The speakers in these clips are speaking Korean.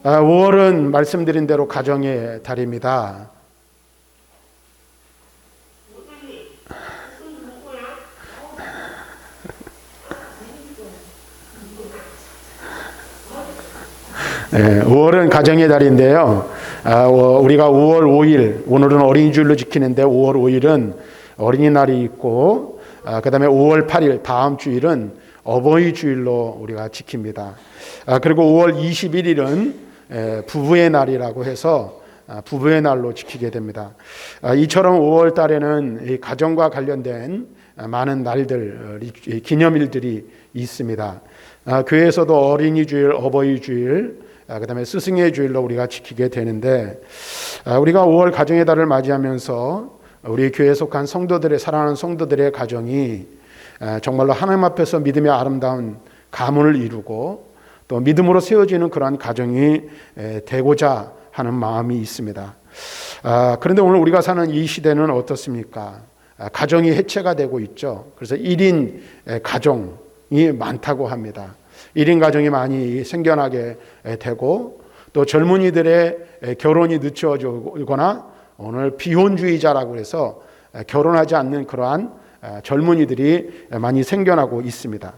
5월은 말씀드린 대로 가정의 달입니다. 네, 5월은 가정의 달인데요. 우리가 5월 5일, 오늘은 어린이주일로 지키는데 5월 5일은 어린이날이 있고, 그 다음에 5월 8일 다음 주일은 어버이주일로 우리가 지킵니다. 그리고 5월 21일은 부부의 날이라고 해서 부부의 날로 지키게 됩니다. 이처럼 5월 달에는 가정과 관련된 많은 날들, 기념일들이 있습니다. 교회에서도 어린이주일, 어버이주일, 그 다음에 스승의 주일로 우리가 지키게 되는데, 우리가 5월 가정의 달을 맞이하면서 우리 교회에 속한 성도들의, 사랑하는 성도들의 가정이 정말로 하나님 앞에서 믿음의 아름다운 가문을 이루고 또 믿음으로 세워지는 그러한 가정이 되고자 하는 마음이 있습니다. 그런데 오늘 우리가 사는 이 시대는 어떻습니까? 가정이 해체가 되고 있죠. 그래서 1인 가정이 많다고 합니다. 1인 가정이 많이 생겨나게 되고, 또 젊은이들의 결혼이 늦춰지거나 오늘 비혼주의자라고 해서 결혼하지 않는 그러한 젊은이들이 많이 생겨나고 있습니다.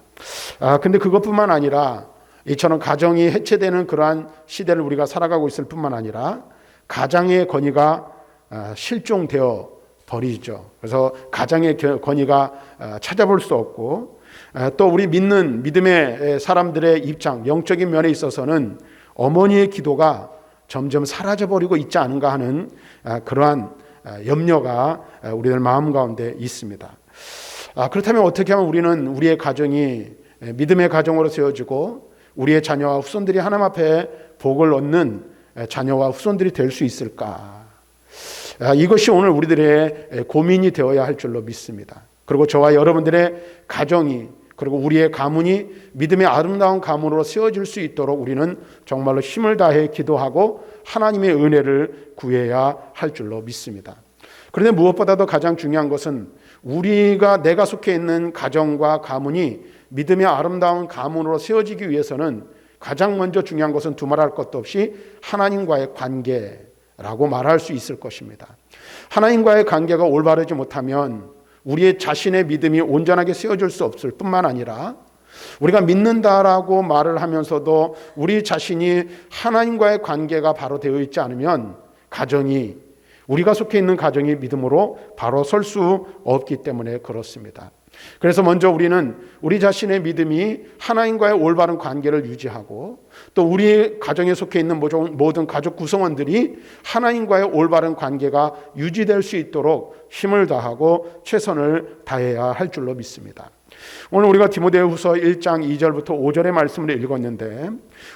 근데 그것뿐만 아니라 이처럼 가정이 해체되는 그러한 시대를 우리가 살아가고 있을 뿐만 아니라 가장의 권위가 실종되어 버리죠. 그래서 가장의 권위가 찾아볼 수 없고, 또 우리 믿는 믿음의 사람들의 입장, 영적인 면에 있어서는 어머니의 기도가 점점 사라져버리고 있지 않은가 하는 그러한 염려가 우리들 마음 가운데 있습니다. 그렇다면 어떻게 하면 우리는 우리의 가정이 믿음의 가정으로 세워지고 우리의 자녀와 후손들이 하나님 앞에 복을 얻는 자녀와 후손들이 될 수 있을까? 이것이 오늘 우리들의 고민이 되어야 할 줄로 믿습니다. 그리고 저와 여러분들의 가정이, 그리고 우리의 가문이 믿음의 아름다운 가문으로 세워질 수 있도록 우리는 정말로 힘을 다해 기도하고 하나님의 은혜를 구해야 할 줄로 믿습니다. 그런데 무엇보다도 가장 중요한 것은 내가 속해 있는 가정과 가문이 믿음의 아름다운 가문으로 세워지기 위해서는 가장 먼저 중요한 것은 두말할 것도 없이 하나님과의 관계라고 말할 수 있을 것입니다. 하나님과의 관계가 올바르지 못하면 우리의 자신의 믿음이 온전하게 세워질 수 없을 뿐만 아니라 우리가 믿는다라고 말을 하면서도 우리 자신이 하나님과의 관계가 바로 되어 있지 않으면 우리가 속해 있는 가정이 믿음으로 바로 설 수 없기 때문에 그렇습니다. 그래서 먼저 우리는 우리 자신의 믿음이 하나님과의 올바른 관계를 유지하고 또 우리 가정에 속해 있는 모든 가족 구성원들이 하나님과의 올바른 관계가 유지될 수 있도록 힘을 다하고 최선을 다해야 할 줄로 믿습니다. 오늘 우리가 디모데후서 1장 2절부터 5절의 말씀을 읽었는데,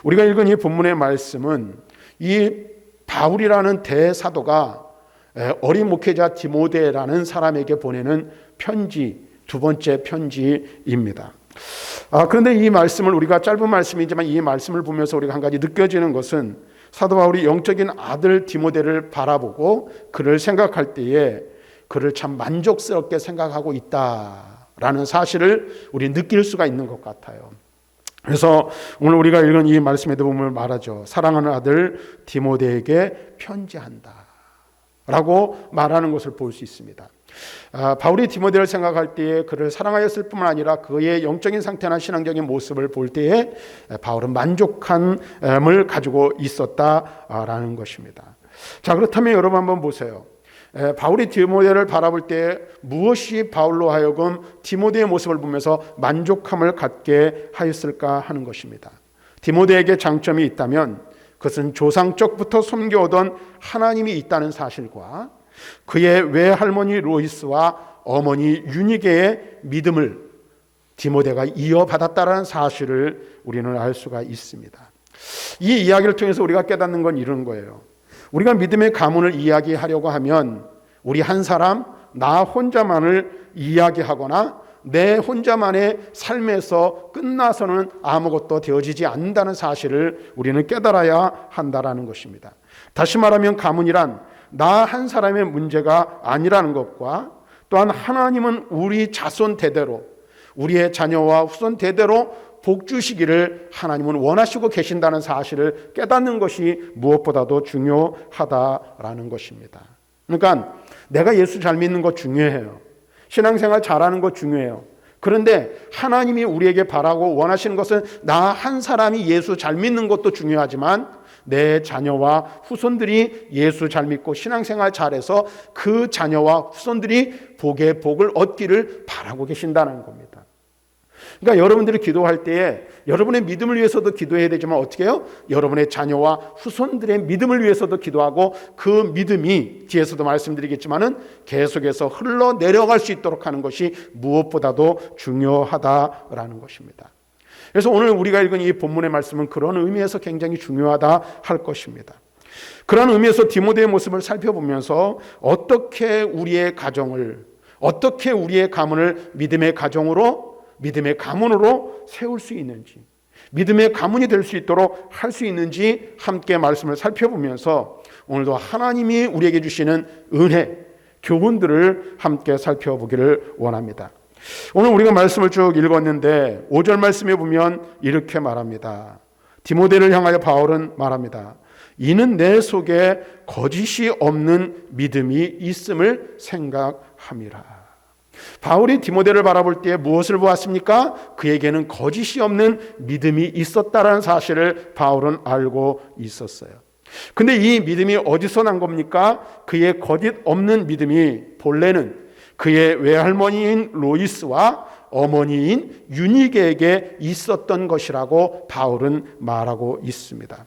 우리가 읽은 이 본문의 말씀은 이 바울이라는 대사도가 어린 목회자 디모데라는 사람에게 보내는 편지, 두 번째 편지입니다. 그런데 이 말씀을 우리가 짧은 말씀이지만 이 말씀을 보면서 우리가 한 가지 느껴지는 것은 사도 바울이 영적인 아들 디모데를 바라보고 그를 생각할 때에 그를 참 만족스럽게 생각하고 있다라는 사실을 우리 느낄 수가 있는 것 같아요. 그래서 오늘 우리가 읽은 이 말씀에도 보면 말하죠. 사랑하는 아들 디모데에게 편지한다 라고 말하는 것을 볼 수 있습니다. 바울이 디모데를 생각할 때에 그를 사랑하였을 뿐만 아니라 그의 영적인 상태나 신앙적인 모습을 볼 때에 바울은 만족함을 가지고 있었다라는 것입니다. 자, 그렇다면 여러분 한번 보세요. 바울이 디모데를 바라볼 때 무엇이 바울로 하여금 디모데의 모습을 보면서 만족함을 갖게 하였을까 하는 것입니다. 디모데에게 장점이 있다면 그것은 조상적부터 섬겨오던 하나님이 있다는 사실과 그의 외할머니 로이스와 어머니 유니게의 믿음을 디모데가 이어받았다는 사실을 우리는 알 수가 있습니다. 이 이야기를 통해서 우리가 깨닫는 건 이런 거예요. 우리가 믿음의 가문을 이야기하려고 하면 우리 한 사람, 나 혼자만을 이야기하거나 내 혼자만의 삶에서 끝나서는 아무것도 되어지지 않는다는 사실을 우리는 깨달아야 한다는 것입니다. 다시 말하면 가문이란 나 한 사람의 문제가 아니라는 것과 또한 하나님은 우리 자손 대대로, 우리의 자녀와 후손 대대로 복 주시기를 하나님은 원하시고 계신다는 사실을 깨닫는 것이 무엇보다도 중요하다라는 것입니다. 그러니까 내가 예수 잘 믿는 것 중요해요. 신앙생활 잘하는 것 중요해요. 그런데 하나님이 우리에게 바라고 원하시는 것은 나 한 사람이 예수 잘 믿는 것도 중요하지만 내 자녀와 후손들이 예수 잘 믿고 신앙생활 잘해서 그 자녀와 후손들이 복의 복을 얻기를 바라고 계신다는 겁니다. 그러니까 여러분들이 기도할 때에 여러분의 믿음을 위해서도 기도해야 되지만 어떻게 해요? 여러분의 자녀와 후손들의 믿음을 위해서도 기도하고 그 믿음이 뒤에서도 말씀드리겠지만은 계속해서 흘러내려갈 수 있도록 하는 것이 무엇보다도 중요하다라는 것입니다. 그래서 오늘 우리가 읽은 이 본문의 말씀은 그런 의미에서 굉장히 중요하다 할 것입니다. 그런 의미에서 디모데의 모습을 살펴보면서 어떻게 우리의 가정을, 어떻게 우리의 가문을 믿음의 가정으로, 믿음의 가문으로 세울 수 있는지, 믿음의 가문이 될 수 있도록 할 수 있는지 함께 말씀을 살펴보면서 오늘도 하나님이 우리에게 주시는 은혜, 교훈들을 함께 살펴보기를 원합니다. 오늘 우리가 말씀을 쭉 읽었는데 5절 말씀에 보면 이렇게 말합니다. 디모데를 향하여 바울은 말합니다. 이는 내 속에 거짓이 없는 믿음이 있음을 생각함이라. 바울이 디모데를 바라볼 때 무엇을 보았습니까? 그에게는 거짓이 없는 믿음이 있었다라는 사실을 바울은 알고 있었어요. 근데 이 믿음이 어디서 난 겁니까? 그의 거짓 없는 믿음이 본래는 그의 외할머니인 로이스와 어머니인 유니게에게 있었던 것이라고 바울은 말하고 있습니다.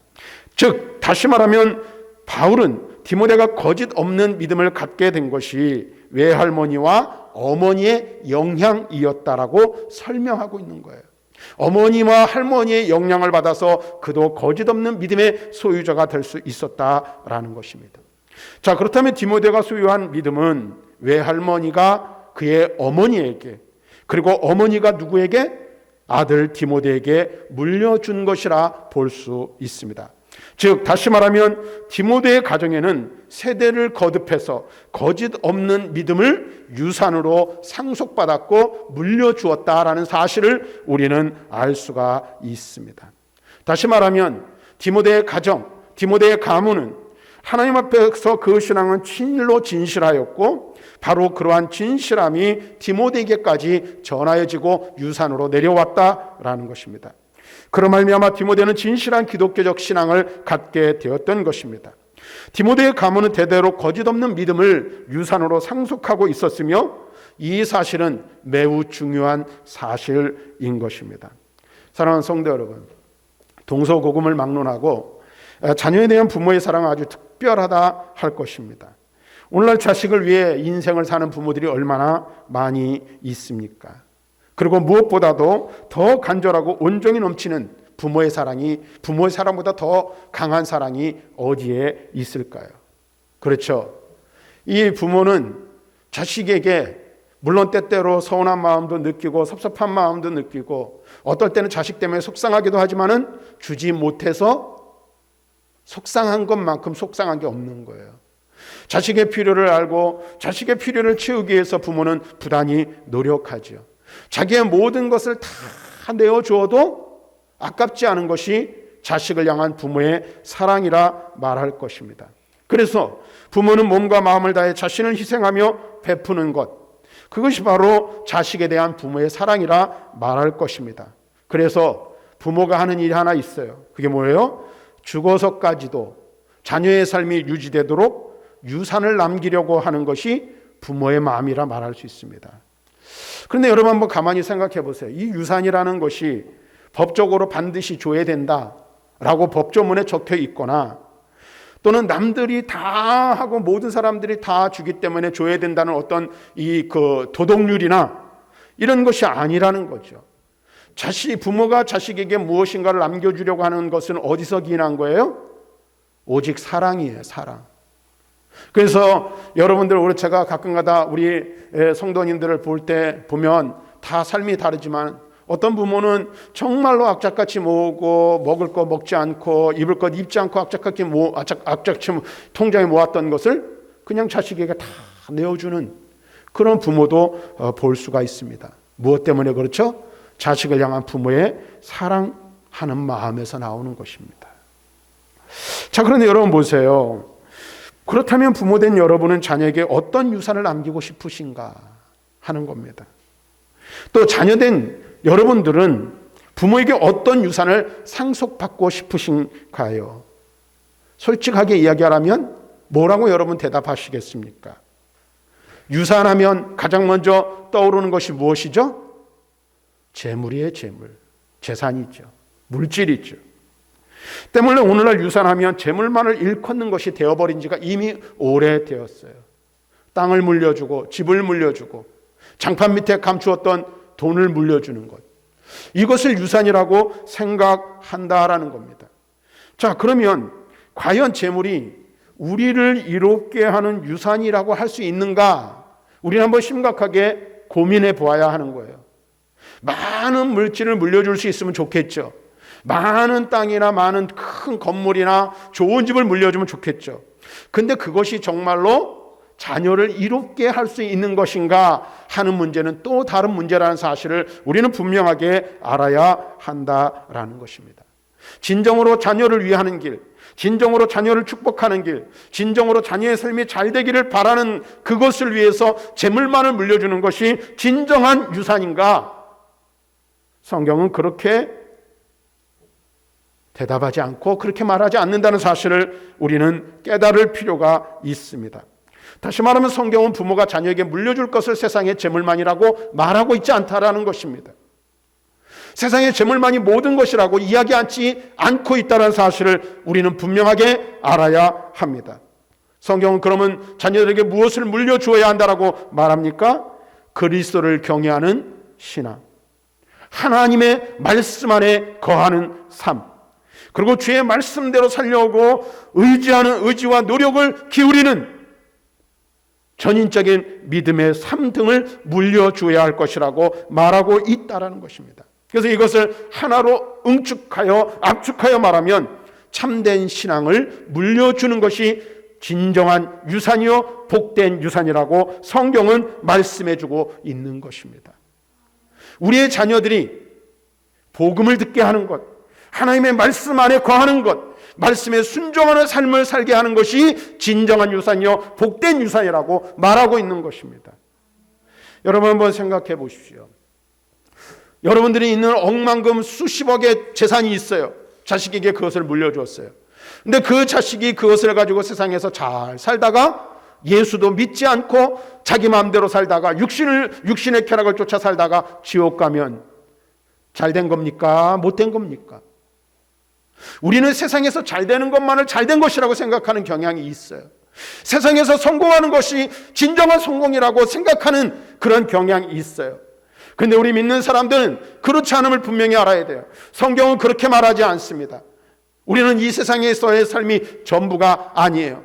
즉 다시 말하면 바울은 디모데가 거짓 없는 믿음을 갖게 된 것이 외할머니와 어머니의 영향이었다라고 설명하고 있는 거예요. 어머니와 할머니의 영향을 받아서 그도 거짓 없는 믿음의 소유자가 될 수 있었다라는 것입니다. 자, 그렇다면 디모데가 소유한 믿음은 외할머니가 그의 어머니에게, 그리고 어머니가 누구에게? 아들 디모데에게 물려준 것이라 볼 수 있습니다. 즉 다시 말하면 디모데의 가정에는 세대를 거듭해서 거짓 없는 믿음을 유산으로 상속받았고 물려주었다라는 사실을 우리는 알 수가 있습니다. 다시 말하면 디모데의 가정, 디모데의 가문은 하나님 앞에서 그 신앙은 진실로 진실하였고 바로 그러한 진실함이 디모데에게까지 전하여지고 유산으로 내려왔다라는 것입니다. 그런 말미암아 디모데는 진실한 기독교적 신앙을 갖게 되었던 것입니다. 디모데의 가문은 대대로 거짓 없는 믿음을 유산으로 상속하고 있었으며 이 사실은 매우 중요한 사실인 것입니다. 사랑하는 성도 여러분, 동서고금을 막론하고 자녀에 대한 부모의 사랑은 아주 특별하다 할 것입니다. 오늘날 자식을 위해 인생을 사는 부모들이 얼마나 많이 있습니까? 그리고 무엇보다도 더 간절하고 온정이 넘치는 부모의 사랑이, 부모의 사랑보다 더 강한 사랑이 어디에 있을까요? 그렇죠. 이 부모는 자식에게 물론 때때로 서운한 마음도 느끼고 섭섭한 마음도 느끼고 어떨 때는 자식 때문에 속상하기도 하지만은 주지 못해서 속상한 것만큼 속상한 게 없는 거예요. 자식의 필요를 알고 자식의 필요를 채우기 위해서 부모는 부단히 노력하죠. 자기의 모든 것을 다 내어주어도 아깝지 않은 것이 자식을 향한 부모의 사랑이라 말할 것입니다. 그래서 부모는 몸과 마음을 다해 자신을 희생하며 베푸는 것, 그것이 바로 자식에 대한 부모의 사랑이라 말할 것입니다. 그래서 부모가 하는 일이 하나 있어요. 그게 뭐예요? 죽어서까지도 자녀의 삶이 유지되도록 유산을 남기려고 하는 것이 부모의 마음이라 말할 수 있습니다. 그런데 여러분 한번 가만히 생각해 보세요. 이 유산이라는 것이 법적으로 반드시 줘야 된다라고 법조문에 적혀 있거나 또는 남들이 다 하고 모든 사람들이 다 주기 때문에 줘야 된다는 어떤 그 도덕률이나 이런 것이 아니라는 거죠. 부모가 자식에게 무엇인가를 남겨주려고 하는 것은 어디서 기인한 거예요? 오직 사랑이에요, 사랑. 그래서 여러분들, 제가 가끔가다 우리 성도님들을 볼 때 보면 다 삶이 다르지만 어떤 부모는 정말로 악착같이 모으고 먹을 거 먹지 않고 입을 것 입지 않고 악착같이 통장에 모았던 것을 그냥 자식에게 다 내어주는 그런 부모도 볼 수가 있습니다. 무엇 때문에 그렇죠? 자식을 향한 부모의 사랑하는 마음에서 나오는 것입니다. 자, 그런데 여러분 보세요. 그렇다면 부모된 여러분은 자녀에게 어떤 유산을 남기고 싶으신가 하는 겁니다. 또 자녀된 여러분들은 부모에게 어떤 유산을 상속받고 싶으신가요? 솔직하게 이야기하라면 뭐라고 여러분 대답하시겠습니까? 유산하면 가장 먼저 떠오르는 것이 무엇이죠? 재물이에요, 재물. 재산이죠. 물질이죠. 때문에 오늘날 유산하면 재물만을 일컫는 것이 되어버린 지가 이미 오래되었어요. 땅을 물려주고 집을 물려주고 장판 밑에 감추었던 돈을 물려주는 것. 이것을 유산이라고 생각한다라는 겁니다. 자, 그러면 과연 재물이 우리를 이롭게 하는 유산이라고 할 수 있는가? 우리는 한번 심각하게 고민해 보아야 하는 거예요. 많은 물질을 물려줄 수 있으면 좋겠죠. 많은 땅이나 많은 큰 건물이나 좋은 집을 물려주면 좋겠죠. 근데 그것이 정말로 자녀를 이롭게 할 수 있는 것인가 하는 문제는 또 다른 문제라는 사실을 우리는 분명하게 알아야 한다라는 것입니다. 진정으로 자녀를 위하는 길, 진정으로 자녀를 축복하는 길, 진정으로 자녀의 삶이 잘 되기를 바라는 그것을 위해서 재물만을 물려주는 것이 진정한 유산인가? 성경은 그렇게 대답하지 않고 그렇게 말하지 않는다는 사실을 우리는 깨달을 필요가 있습니다. 다시 말하면 성경은 부모가 자녀에게 물려줄 것을 세상의 재물만이라고 말하고 있지 않다라는 것입니다. 세상의 재물만이 모든 것이라고 이야기하지 않고 있다는 사실을 우리는 분명하게 알아야 합니다. 성경은 그러면 자녀들에게 무엇을 물려주어야 한다라고 말합니까? 그리스도를 경외하는 신앙, 하나님의 말씀 안에 거하는 삶, 그리고 주의 말씀대로 살려오고 의지하는 의지와 노력을 기울이는 전인적인 믿음의 삶 등을 물려줘야 할 것이라고 말하고 있다라는 것입니다. 그래서 이것을 하나로 응축하여 압축하여 말하면 참된 신앙을 물려주는 것이 진정한 유산이요 복된 유산이라고 성경은 말씀해주고 있는 것입니다. 우리의 자녀들이 복음을 듣게 하는 것, 하나님의 말씀 안에 거하는 것, 말씀에 순종하는 삶을 살게 하는 것이 진정한 유산이요 복된 유산이라고 말하고 있는 것입니다. 여러분 한번 생각해 보십시오. 여러분들이 있는 억만금 수십억의 재산이 있어요. 자식에게 그것을 물려주었어요. 근데 그 자식이 그것을 가지고 세상에서 잘 살다가 예수도 믿지 않고 자기 마음대로 살다가 육신의 쾌락을 쫓아 살다가 지옥 가면 잘된 겁니까? 못된 겁니까? 우리는 세상에서 잘되는 것만을 잘된 것이라고 생각하는 경향이 있어요. 세상에서 성공하는 것이 진정한 성공이라고 생각하는 그런 경향이 있어요. 그런데 우리 믿는 사람들은 그렇지 않음을 분명히 알아야 돼요. 성경은 그렇게 말하지 않습니다. 우리는 이 세상에서의 삶이 전부가 아니에요.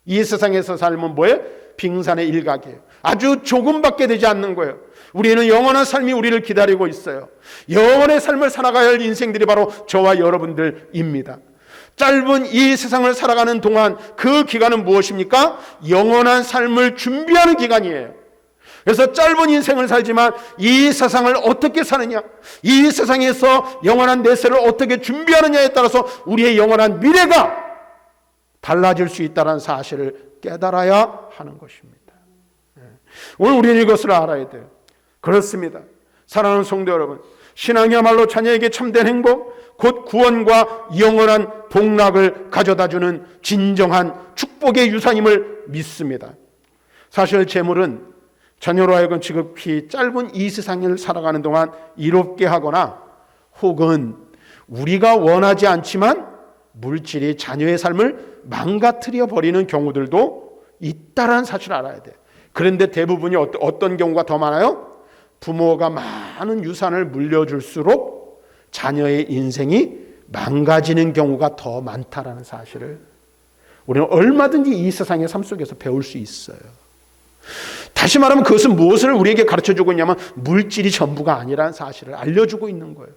이 세상에서 삶은 뭐예요? 빙산의 일각이에요. 아주 조금밖에 되지 않는 거예요. 우리는 영원한 삶이 우리를 기다리고 있어요. 영원의 삶을 살아가야 할 인생들이 바로 저와 여러분들입니다. 짧은 이 세상을 살아가는 동안 그 기간은 무엇입니까? 영원한 삶을 준비하는 기간이에요. 그래서 짧은 인생을 살지만 이 세상을 어떻게 사느냐, 이 세상에서 영원한 내세를 어떻게 준비하느냐에 따라서 우리의 영원한 미래가 달라질 수 있다는 사실을 깨달아야 하는 것입니다. 오늘 우리는 이것을 알아야 돼요. 그렇습니다. 사랑하는 성도 여러분, 신앙이야말로 자녀에게 참된 행복, 곧 구원과 영원한 복락을 가져다주는 진정한 축복의 유산임을 믿습니다. 사실 재물은 자녀로 하여금 지극히 짧은 이 세상을 살아가는 동안 이롭게 하거나 혹은 우리가 원하지 않지만 물질이 자녀의 삶을 망가뜨려 버리는 경우들도 있다는 사실을 알아야 돼요. 그런데 대부분이 어떤 경우가 더 많아요? 부모가 많은 유산을 물려줄수록 자녀의 인생이 망가지는 경우가 더 많다라는 사실을 우리는 얼마든지 이 세상의 삶 속에서 배울 수 있어요. 다시 말하면 그것은 무엇을 우리에게 가르쳐주고 있냐면 물질이 전부가 아니라는 사실을 알려주고 있는 거예요.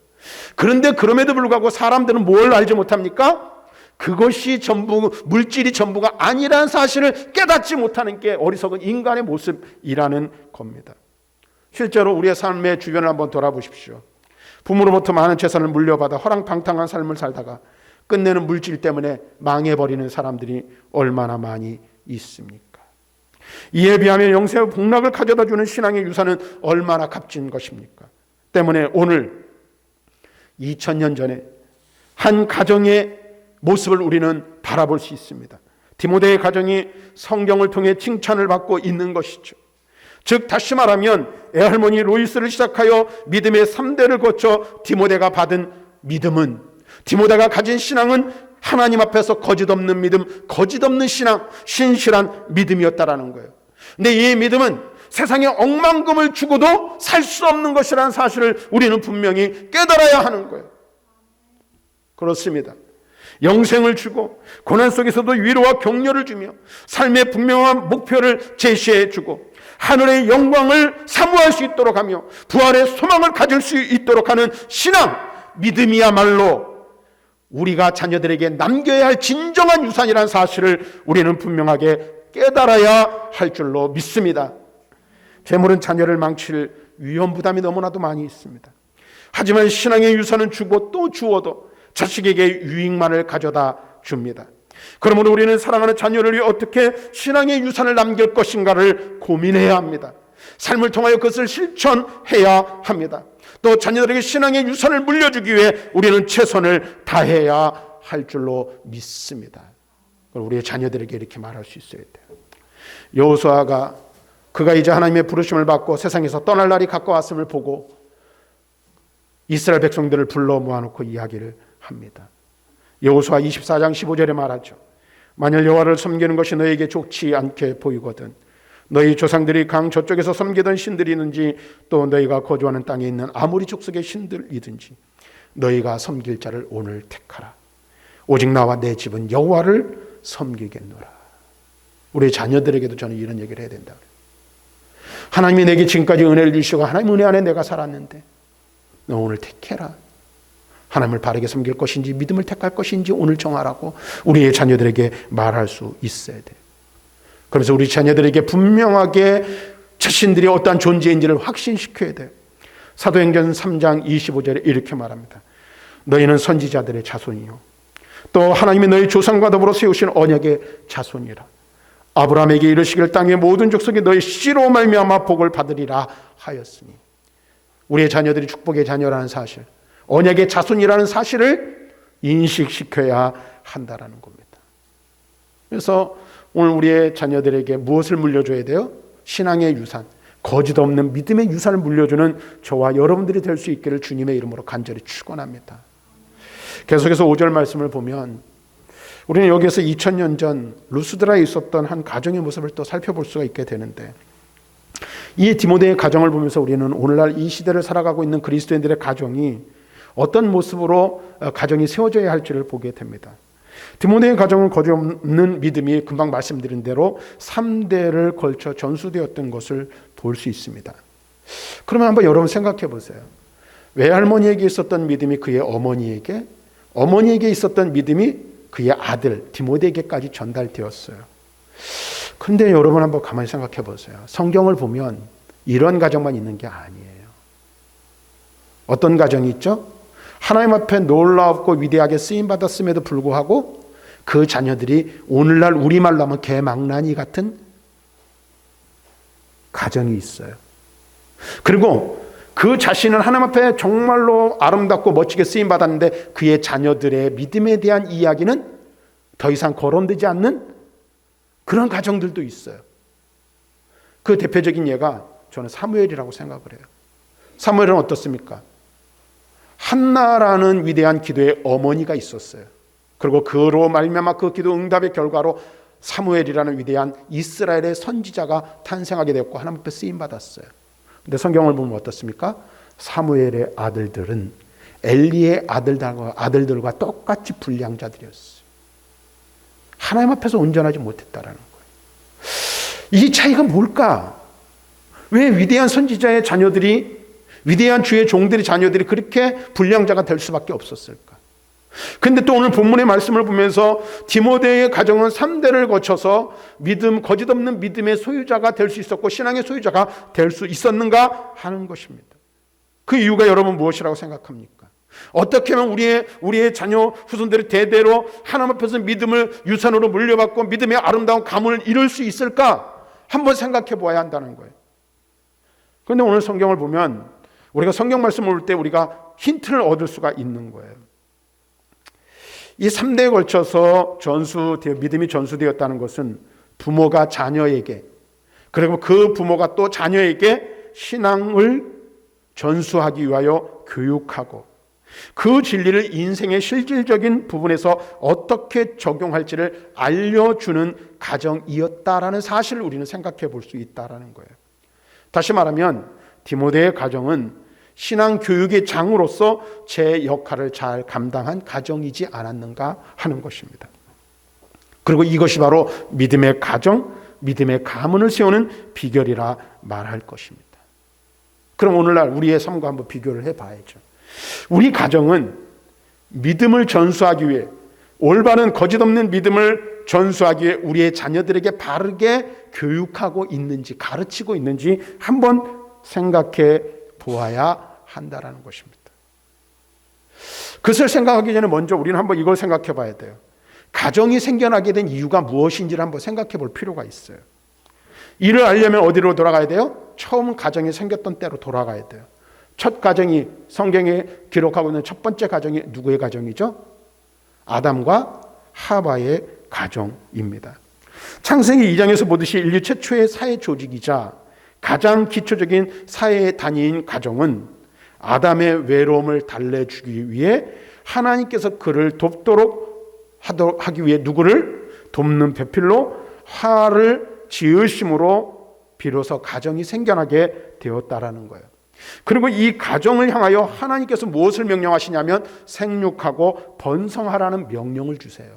그런데 그럼에도 불구하고 사람들은 뭘 알지 못합니까? 그것이 전부, 물질이 전부가 아니라는 사실을 깨닫지 못하는 게 어리석은 인간의 모습이라는 겁니다. 실제로 우리의 삶의 주변을 한번 돌아보십시오. 부모로부터 많은 재산을 물려받아 허랑방탕한 삶을 살다가 끝내는 물질 때문에 망해버리는 사람들이 얼마나 많이 있습니까? 이에 비하면 영생의 복락을 가져다주는 신앙의 유산은 얼마나 값진 것입니까? 때문에 오늘 2000년 전에 한 가정의 모습을 우리는 바라볼 수 있습니다. 디모데의 가정이 성경을 통해 칭찬을 받고 있는 것이죠. 즉 다시 말하면 애할머니 로이스를 시작하여 믿음의 3대를 거쳐 디모데가 받은 믿음은, 디모데가 가진 신앙은 하나님 앞에서 거짓없는 믿음, 거짓없는 신앙, 신실한 믿음이었다라는 거예요. 근데 이 믿음은 세상에 억만금을 주고도 살 수 없는 것이라는 사실을 우리는 분명히 깨달아야 하는 거예요. 그렇습니다. 영생을 주고 고난 속에서도 위로와 격려를 주며 삶의 분명한 목표를 제시해 주고 하늘의 영광을 사모할 수 있도록 하며 부활의 소망을 가질 수 있도록 하는 신앙, 믿음이야말로 우리가 자녀들에게 남겨야 할 진정한 유산이라는 사실을 우리는 분명하게 깨달아야 할 줄로 믿습니다. 재물은 자녀를 망칠 위험 부담이 너무나도 많이 있습니다. 하지만 신앙의 유산은 주고 또 주어도 자식에게 유익만을 가져다 줍니다. 그러므로 우리는 사랑하는 자녀를 위해 어떻게 신앙의 유산을 남길 것인가를 고민해야 합니다. 삶을 통하여 그것을 실천해야 합니다. 또 자녀들에게 신앙의 유산을 물려주기 위해 우리는 최선을 다해야 할 줄로 믿습니다. 우리의 자녀들에게 이렇게 말할 수 있어야 돼요. 여호수아가 그가 이제 하나님의 부르심을 받고 세상에서 떠날 날이 가까웠음을 보고 이스라엘 백성들을 불러 모아놓고 이야기를 합니다. 여호수아 24장 15절에 말하죠. 만일 여호와를 섬기는 것이 너에게 좋지 않게 보이거든 너희 조상들이 강 저쪽에서 섬기던 신들이든지 또 너희가 거주하는 땅에 있는 아모리 족속의 신들이든지 너희가 섬길 자를 오늘 택하라. 오직 나와 내 집은 여호와를 섬기겠노라. 우리 자녀들에게도 저는 이런 얘기를 해야 된다. 하나님이 내게 지금까지 은혜를 주시고 하나님 은혜 안에 내가 살았는데 너 오늘 택해라. 하나님을 바르게 섬길 것인지 믿음을 택할 것인지 오늘 정하라고 우리의 자녀들에게 말할 수 있어야 돼요. 그래서 우리 자녀들에게 분명하게 자신들이 어떠한 존재인지를 확신시켜야 돼요. 사도행전 3장 25절에 이렇게 말합니다. 너희는 선지자들의 자손이요 또 하나님이 너희 조상과 더불어 세우신 언약의 자손이라. 아브라함에게 이르시기를 땅의 모든 족속이 너희 씨로 말미암아 복을 받으리라 하였으니 우리의 자녀들이 축복의 자녀라는 사실, 언약의 자손이라는 사실을 인식시켜야 한다라는 겁니다. 그래서 오늘 우리의 자녀들에게 무엇을 물려줘야 돼요? 신앙의 유산, 거짓 없는 믿음의 유산을 물려주는 저와 여러분들이 될 수 있기를 주님의 이름으로 간절히 축원합니다. 계속해서 5절 말씀을 보면 우리는 여기에서 2000년 전 루스드라에 있었던 한 가정의 모습을 또 살펴볼 수가 있게 되는데 이 디모데의 가정을 보면서 우리는 오늘날 이 시대를 살아가고 있는 그리스도인들의 가정이 어떤 모습으로 가정이 세워져야 할지를 보게 됩니다. 디모데의 가정은 거짓없는 믿음이 금방 말씀드린 대로 3대를 걸쳐 전수되었던 것을 볼 수 있습니다. 그러면 한번 여러분 생각해 보세요. 외할머니에게 있었던 믿음이 그의 어머니에게, 어머니에게 있었던 믿음이 그의 아들 디모데에게까지 전달되었어요. 그런데 여러분 한번 가만히 생각해 보세요. 성경을 보면 이런 가정만 있는 게 아니에요. 어떤 가정이 있죠? 하나님 앞에 놀랍고 위대하게 쓰임받았음에도 불구하고 그 자녀들이 오늘날 우리말로 하면 개망나니 같은 가정이 있어요. 그리고 그 자신은 하나님 앞에 정말로 아름답고 멋지게 쓰임받았는데 그의 자녀들의 믿음에 대한 이야기는 더 이상 거론되지 않는 그런 가정들도 있어요. 그 대표적인 예가 저는 사무엘이라고 생각을 해요. 사무엘은 어떻습니까? 한나라는 위대한 기도의 어머니가 있었어요. 그리고 그로 말미암아 그 기도 응답의 결과로 사무엘이라는 위대한 이스라엘의 선지자가 탄생하게 되었고 하나님 앞에 쓰임받았어요. 근데 성경을 보면 어떻습니까? 사무엘의 아들들은 엘리의 아들들과 똑같이 불량자들이었어요. 하나님 앞에서 온전하지 못했다라는 거예요. 이 차이가 뭘까? 왜 위대한 선지자의 자녀들이, 위대한 주의 종들의 자녀들이 그렇게 불량자가 될 수밖에 없었을까? 근데 또 오늘 본문의 말씀을 보면서 디모데의 가정은 3대를 거쳐서 거짓 없는 믿음의 소유자가 될 수 있었고 신앙의 소유자가 될 수 있었는가 하는 것입니다. 그 이유가 여러분 무엇이라고 생각합니까? 어떻게 하면 우리의 자녀 후손들이 대대로 하나님 앞에서 믿음을 유산으로 물려받고 믿음의 아름다운 가문을 이룰 수 있을까? 한번 생각해 보아야 한다는 거예요. 그런데 오늘 성경을 보면 우리가 성경 말씀을 볼 때 우리가 힌트를 얻을 수가 있는 거예요. 이 3대에 걸쳐서 믿음이 전수되었다는 것은 부모가 자녀에게, 그리고 그 부모가 또 자녀에게 신앙을 전수하기 위하여 교육하고 그 진리를 인생의 실질적인 부분에서 어떻게 적용할지를 알려주는 가정이었다라는 사실을 우리는 생각해 볼 수 있다라는 거예요. 다시 말하면 디모데의 가정은 신앙 교육의 장으로서 제 역할을 잘 감당한 가정이지 않았는가 하는 것입니다. 그리고 이것이 바로 믿음의 가정, 믿음의 가문을 세우는 비결이라 말할 것입니다. 그럼 오늘날 우리의 삶과 한번 비교를 해봐야죠. 우리 가정은 믿음을 전수하기 위해, 올바른 거짓 없는 믿음을 전수하기 위해 우리의 자녀들에게 바르게 교육하고 있는지, 가르치고 있는지 한번 생각해 보아야 한다라는 것입니다. 그것을 생각하기 전에 먼저 우리는 한번 이걸 생각해 봐야 돼요. 가정이 생겨나게 된 이유가 무엇인지를 한번 생각해 볼 필요가 있어요. 이를 알려면 어디로 돌아가야 돼요? 처음 가정이 생겼던 때로 돌아가야 돼요. 첫 가정이 성경에 기록하고 있는 첫 번째 가정이 누구의 가정이죠? 아담과 하와의 가정입니다. 창세기 2장에서 보듯이 인류 최초의 사회 조직이자 가장 기초적인 사회 단위인 가정은 아담의 외로움을 달래주기 위해 하나님께서 그를 돕도록 하기 위해 누구를 돕는 배필로 화를 지으심으로 비로소 가정이 생겨나게 되었다라는 거예요. 그리고 이 가정을 향하여 하나님께서 무엇을 명령하시냐면 생육하고 번성하라는 명령을 주세요.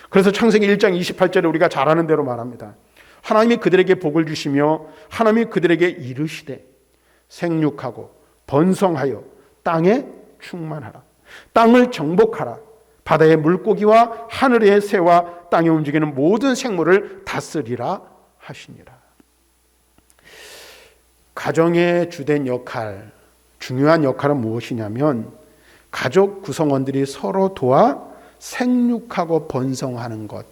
그래서 창세기 1장 28절에 우리가 잘 아는 대로 말합니다. 하나님이 그들에게 복을 주시며 하나님이 그들에게 이르시되 생육하고 번성하여 땅에 충만하라. 땅을 정복하라. 바다의 물고기와 하늘의 새와 땅에 움직이는 모든 생물을 다스리라 하시니라. 가정의 주된 역할, 중요한 역할은 무엇이냐면 가족 구성원들이 서로 도와 생육하고 번성하는 것,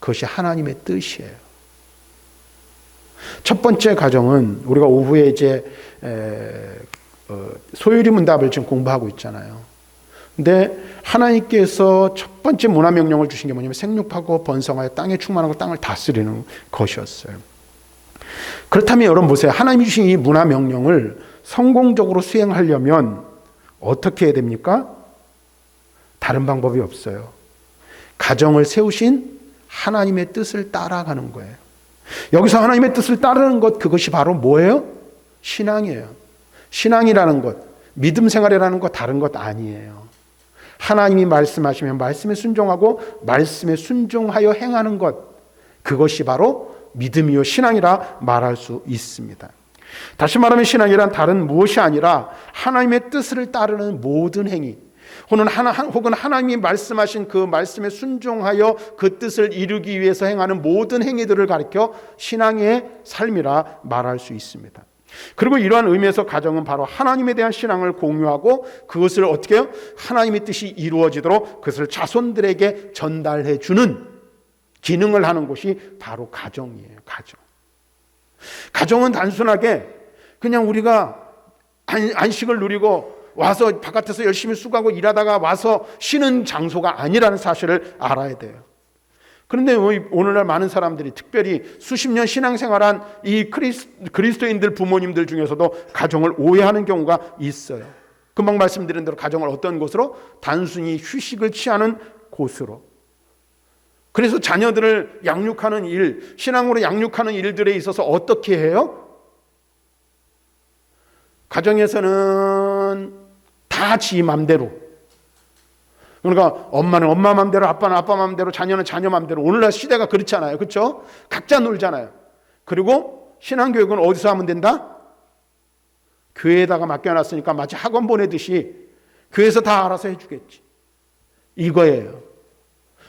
그것이 하나님의 뜻이에요. 첫 번째 가정은 우리가 오후에 이제 소유리 문답을 지금 공부하고 있잖아요. 근데 하나님께서 첫 번째 문화 명령을 주신 게 뭐냐면 생육하고 번성하여 땅에 충만하고 땅을 다스리는 것이었어요. 그렇다면 여러분 보세요. 하나님이 주신 이 문화 명령을 성공적으로 수행하려면 어떻게 해야 됩니까? 다른 방법이 없어요. 가정을 세우신 하나님의 뜻을 따라가는 거예요. 여기서 하나님의 뜻을 따르는 것, 그것이 바로 뭐예요? 신앙이에요. 신앙이라는 것, 믿음 생활이라는 것 다른 것 아니에요. 하나님이 말씀하시면 말씀에 순종하고 말씀에 순종하여 행하는 것, 그것이 바로 믿음이요 신앙이라 말할 수 있습니다. 다시 말하면 신앙이란 다른 무엇이 아니라 하나님의 뜻을 따르는 모든 행위, 혹은 하나님이 말씀하신 그 말씀에 순종하여 그 뜻을 이루기 위해서 행하는 모든 행위들을 가리켜 신앙의 삶이라 말할 수 있습니다. 그리고 이러한 의미에서 가정은 바로 하나님에 대한 신앙을 공유하고 그것을 어떻게 해요? 하나님의 뜻이 이루어지도록 그것을 자손들에게 전달해 주는 기능을 하는 곳이 바로 가정이에요. 가정은 단순하게 그냥 우리가 안식을 누리고 와서 바깥에서 열심히 수고하고 일하다가 와서 쉬는 장소가 아니라는 사실을 알아야 돼요. 그런데 오늘날 많은 사람들이 특별히 수십 년 신앙생활한 이 그리스도인들 부모님들 중에서도 가정을 오해하는 경우가 있어요. 금방 말씀드린 대로 가정을 어떤 곳으로? 단순히 휴식을 취하는 곳으로. 그래서 자녀들을 양육하는 일, 신앙으로 양육하는 일들에 있어서 어떻게 해요? 가정에서는 다 지 맘대로. 그러니까 엄마는 엄마 맘대로, 아빠는 아빠 맘대로, 자녀는 자녀 맘대로. 오늘날 시대가 그렇잖아요. 그렇죠? 각자 놀잖아요. 그리고 신앙교육은 어디서 하면 된다? 교회에다가 맡겨놨으니까 마치 학원 보내듯이 교회에서 다 알아서 해주겠지. 이거예요.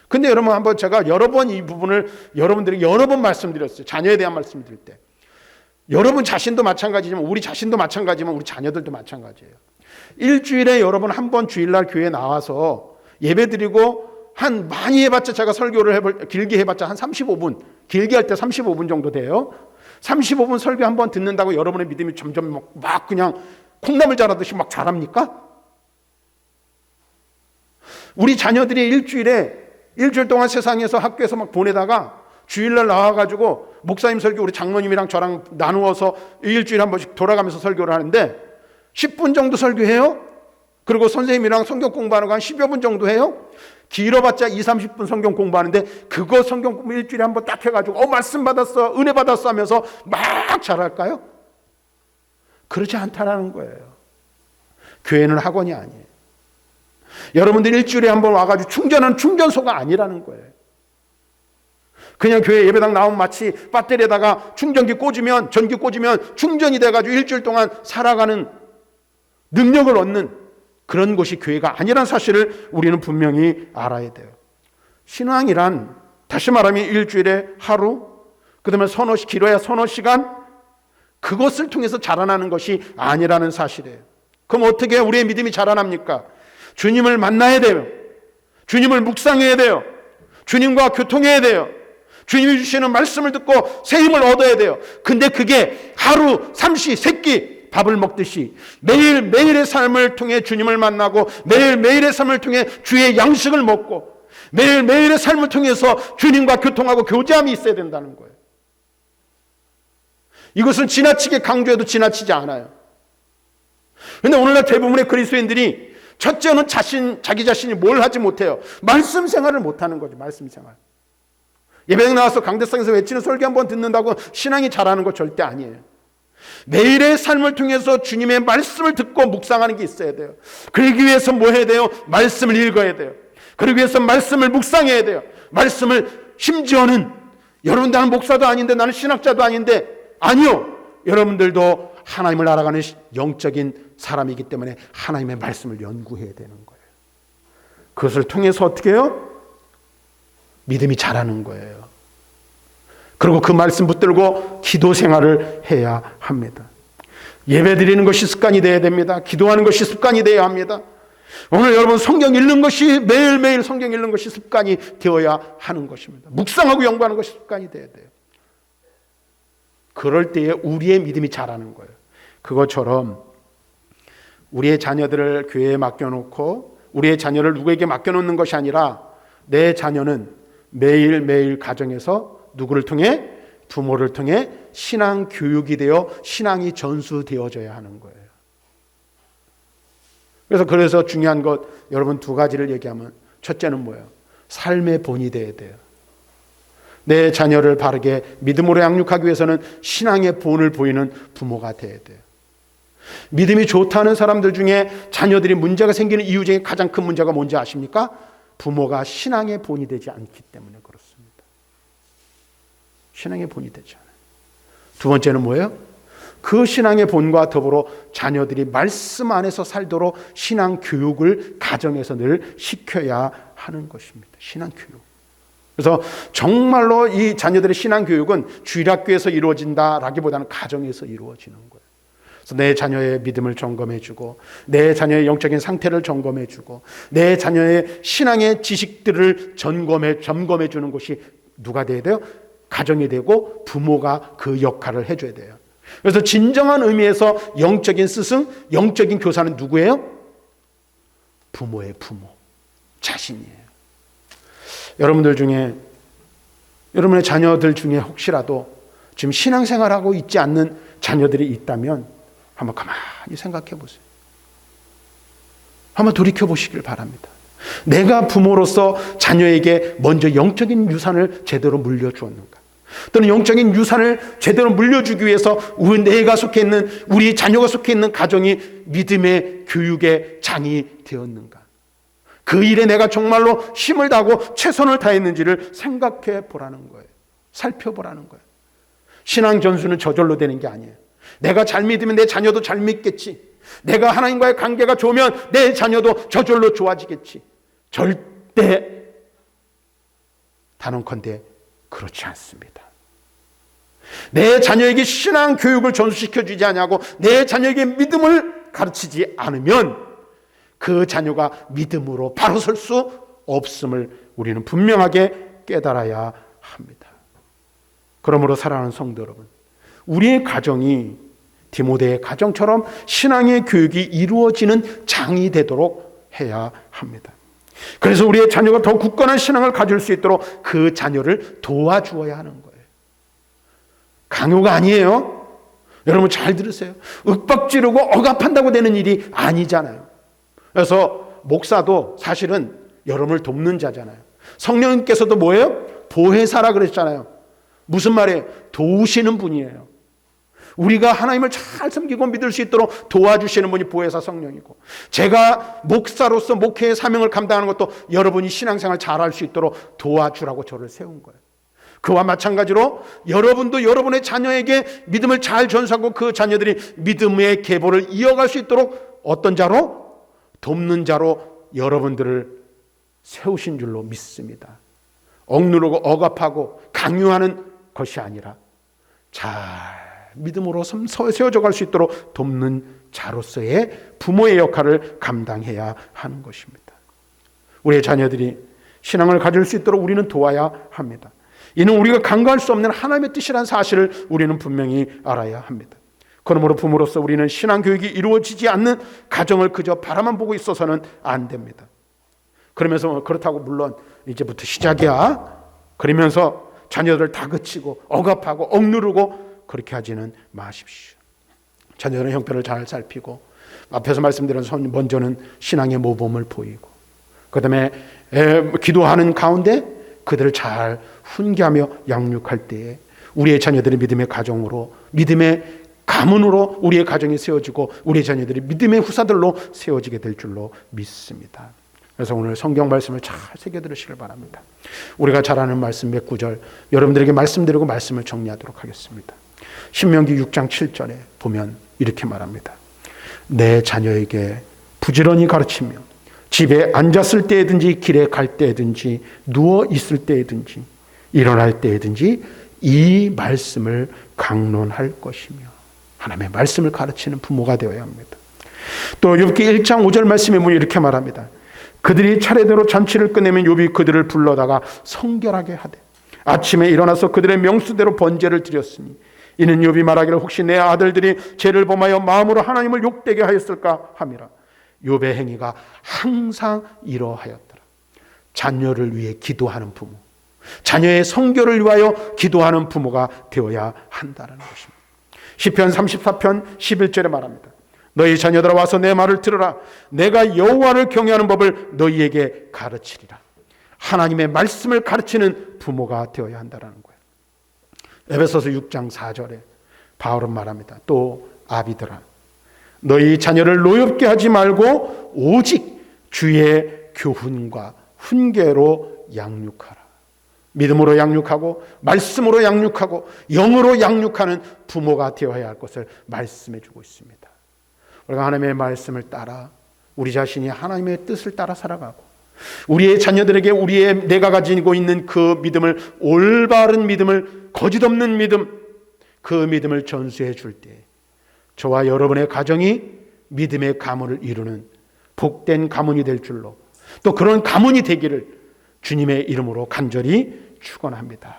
근데 여러분 한번 제가 여러 번 이 부분을 여러분들에게 여러 번 말씀드렸어요. 자녀에 대한 말씀을 드릴 때. 여러분 자신도 마찬가지지만 우리 자신도 마찬가지지만 우리 자녀들도 마찬가지예요. 일주일에 여러분 한 번 주일날 교회에 나와서 예배드리고 많이 해봤자 제가 설교를 길게 해봤자 한 35분, 길게 할 때 35분 정도 돼요. 35분 설교 한 번 듣는다고 여러분의 믿음이 점점 막 그냥 콩나물 자라듯이 막 자랍니까? 우리 자녀들이 일주일 동안 세상에서 학교에서 막 보내다가 주일날 나와가지고 목사님 설교 우리 장로님이랑 저랑 나누어서 일주일에 한 번씩 돌아가면서 설교를 하는데 10분 정도 설교해요. 그리고 선생님이랑 성경 공부하는 거 한 10여 분 정도 해요. 길어봤자 20, 30분 성경 공부하는데 그거 성경 공부 일주일에 한 번 딱 해가지고 말씀 받았어, 은혜 받았어 하면서 막 잘할까요? 그렇지 않다라는 거예요. 교회는 학원이 아니에요. 여러분들 일주일에 한 번 와가지고 충전하는 충전소가 아니라는 거예요. 그냥 교회 예배당 나오면 마치 배터리에다가 전기 꽂으면 충전이 돼가지고 일주일 동안 살아가는 능력을 얻는 그런 곳이 교회가 아니라는 사실을 우리는 분명히 알아야 돼요. 신앙이란 다시 말하면 일주일에 하루, 그 다음에 길어야 서너 시간, 그것을 통해서 자라나는 것이 아니라는 사실이에요. 그럼 어떻게 우리의 믿음이 자라납니까? 주님을 만나야 돼요. 주님을 묵상해야 돼요. 주님과 교통해야 돼요. 주님이 주시는 말씀을 듣고 새 힘을 얻어야 돼요. 근데 그게 하루 삼시 세끼 밥을 먹듯이 매일매일의 삶을 통해 주님을 만나고 매일매일의 삶을 통해 주의 양식을 먹고 매일매일의 삶을 통해서 주님과 교통하고 교제함이 있어야 된다는 거예요. 이것은 지나치게 강조해도 지나치지 않아요. 그런데 오늘날 대부분의 그리스도인들이 첫째는 자기 자신이 뭘 하지 못해요. 말씀 생활을 못하는 거죠. 말씀 생활. 예배당 나와서 강대상에서 외치는 설교 한번 듣는다고 신앙이 자라는 거 절대 아니에요. 매일의 삶을 통해서 주님의 말씀을 듣고 묵상하는 게 있어야 돼요. 그러기 위해서 뭐 해야 돼요? 말씀을 읽어야 돼요. 그러기 위해서 말씀을 묵상해야 돼요. 말씀을 심지어는 여러분 나는 목사도 아닌데 나는 신학자도 아닌데 아니요. 여러분들도 하나님을 알아가는 영적인 사람이기 때문에 하나님의 말씀을 연구해야 되는 거예요. 그것을 통해서 어떻게 해요? 믿음이 자라는 거예요. 그리고 그 말씀 붙들고 기도 생활을 해야 합니다. 예배 드리는 것이 습관이 되어야 됩니다. 기도하는 것이 습관이 되어야 합니다. 오늘 여러분 성경 읽는 것이 매일매일 성경 읽는 것이 습관이 되어야 하는 것입니다. 묵상하고 연구하는 것이 습관이 되어야 돼요. 그럴 때에 우리의 믿음이 자라는 거예요. 그것처럼 우리의 자녀들을 교회에 맡겨놓고 우리의 자녀를 누구에게 맡겨놓는 것이 아니라 내 자녀는 매일매일 가정에서 누구를 통해? 부모를 통해 신앙 교육이 되어 신앙이 전수되어져야 하는 거예요. 그래서 중요한 것 여러분 두 가지를 얘기하면 첫째는 뭐예요? 삶의 본이 되어야 돼요. 내 자녀를 바르게 믿음으로 양육하기 위해서는 신앙의 본을 보이는 부모가 되어야 돼요. 믿음이 좋다는 사람들 중에 자녀들이 문제가 생기는 이유 중에 가장 큰 문제가 뭔지 아십니까? 부모가 신앙의 본이 되지 않기 때문에 그렇습니다. 신앙의 본이 되지 않아요. 두 번째는 뭐예요? 그 신앙의 본과 더불어 자녀들이 말씀 안에서 살도록 신앙 교육을 가정에서 늘 시켜야 하는 것입니다. 신앙 교육. 그래서 정말로 이 자녀들의 신앙 교육은 주일학교에서 이루어진다라기보다는 가정에서 이루어지는 거예요. 그래서 내 자녀의 믿음을 점검해주고 내 자녀의 영적인 상태를 점검해주고 내 자녀의 신앙의 지식들을 점검해주는 것이 누가 돼야 돼요? 가정이 되고 부모가 그 역할을 해줘야 돼요. 그래서 진정한 의미에서 영적인 스승, 영적인 교사는 누구예요? 부모의 부모, 자신이에요. 여러분들 중에 여러분의 자녀들 중에 혹시라도 지금 신앙생활하고 있지 않는 자녀들이 있다면 한번 가만히 생각해 보세요. 한번 돌이켜 보시길 바랍니다. 내가 부모로서 자녀에게 먼저 영적인 유산을 제대로 물려주었는가? 또는 영적인 유산을 제대로 물려주기 위해서 내가 속해 있는 우리 자녀가 속해 있는 가정이 믿음의 교육의 장이 되었는가? 그 일에 내가 정말로 힘을 다하고 최선을 다했는지를 생각해 보라는 거예요. 살펴보라는 거예요. 신앙 전수는 저절로 되는 게 아니에요. 내가 잘 믿으면 내 자녀도 잘 믿겠지. 내가 하나님과의 관계가 좋으면 내 자녀도 저절로 좋아지겠지. 때 단언컨대 그렇지 않습니다. 내 자녀에게 신앙 교육을 전수시켜주지 않냐고 내 자녀에게 믿음을 가르치지 않으면 그 자녀가 믿음으로 바로 설 수 없음을 우리는 분명하게 깨달아야 합니다. 그러므로 사랑하는 성도 여러분, 우리의 가정이 디모데의 가정처럼 신앙의 교육이 이루어지는 장이 되도록 해야 합니다. 그래서 우리의 자녀가 더 굳건한 신앙을 가질 수 있도록 그 자녀를 도와주어야 하는 거예요. 강요가 아니에요. 여러분 잘 들으세요. 윽박지르고 억압한다고 되는 일이 아니잖아요. 그래서 목사도 사실은 여러분을 돕는 자잖아요. 성령님께서도 뭐예요? 보혜사라 그랬잖아요. 무슨 말이에요? 도우시는 분이에요. 우리가 하나님을 잘 섬기고 믿을 수 있도록 도와주시는 분이 보혜사 성령이고, 제가 목사로서 목회의 사명을 감당하는 것도 여러분이 신앙생활 잘할 수 있도록 도와주라고 저를 세운 거예요. 그와 마찬가지로 여러분도 여러분의 자녀에게 믿음을 잘 전수하고 그 자녀들이 믿음의 계보를 이어갈 수 있도록 어떤 자로? 돕는 자로 여러분들을 세우신 줄로 믿습니다. 억누르고 억압하고 강요하는 것이 아니라 잘 믿음으로 세워져 갈 수 있도록 돕는 자로서의 부모의 역할을 감당해야 하는 것입니다. 우리의 자녀들이 신앙을 가질 수 있도록 우리는 도와야 합니다. 이는 우리가 간과할 수 없는 하나님의 뜻이라는 사실을 우리는 분명히 알아야 합니다. 그러므로 부모로서 우리는 신앙 교육이 이루어지지 않는 가정을 그저 바라만 보고 있어서는 안 됩니다. 그러면서 그렇다고 물론 이제부터 시작이야 그러면서 자녀들을 다그치고 억압하고 억누르고 그렇게 하지는 마십시오. 자녀들의 형편을 잘 살피고 앞에서 말씀드린 먼저는 신앙의 모범을 보이고 그 다음에 기도하는 가운데 그들을 잘 훈계하며 양육할 때에 우리의 자녀들이 믿음의 가정으로 믿음의 가문으로 우리의 가정이 세워지고 우리의 자녀들이 믿음의 후사들로 세워지게 될 줄로 믿습니다. 그래서 오늘 성경 말씀을 잘 새겨 들으시길 바랍니다. 우리가 잘 아는 말씀 몇 구절 여러분들에게 말씀드리고 말씀을 정리하도록 하겠습니다. 신명기 6장 7절에 보면 이렇게 말합니다. 내 자녀에게 부지런히 가르치며 집에 앉았을 때든지 길에 갈 때든지 누워 있을 때든지 일어날 때든지 이 말씀을 강론할 것이며, 하나님의 말씀을 가르치는 부모가 되어야 합니다. 또 욥기 1장 5절 말씀에 보면 이렇게 말합니다. 그들이 차례대로 잔치를 끝내면 욥이 그들을 불러다가 성결하게 하되 아침에 일어나서 그들의 명수대로 번제를 드렸으니 이는 욥이 말하기를 혹시 내 아들들이 죄를 범하여 마음으로 하나님을 욕되게 하였을까 함이라. 욥의 행위가 항상 이러하였더라. 자녀를 위해 기도하는 부모, 자녀의 성결을 위하여 기도하는 부모가 되어야 한다는 것입니다. 시편 34편 11절에 말합니다. 너희 자녀들아 와서 내 말을 들으라. 내가 여호와를 경외하는 법을 너희에게 가르치리라. 하나님의 말씀을 가르치는 부모가 되어야 한다는 거예요. 에베소서 6장 4절에 바울은 말합니다. 또 아비들아 너희 자녀를 노엽게 하지 말고 오직 주의 교훈과 훈계로 양육하라. 믿음으로 양육하고 말씀으로 양육하고 영으로 양육하는 부모가 되어야 할 것을 말씀해 주고 있습니다. 우리가 하나님의 말씀을 따라 우리 자신이 하나님의 뜻을 따라 살아가고 우리의 자녀들에게 내가 가지고 있는 그 믿음을, 올바른 믿음을, 거짓 없는 믿음, 그 믿음을 전수해 줄 때 저와 여러분의 가정이 믿음의 가문을 이루는 복된 가문이 될 줄로, 또 그런 가문이 되기를 주님의 이름으로 간절히 축원합니다.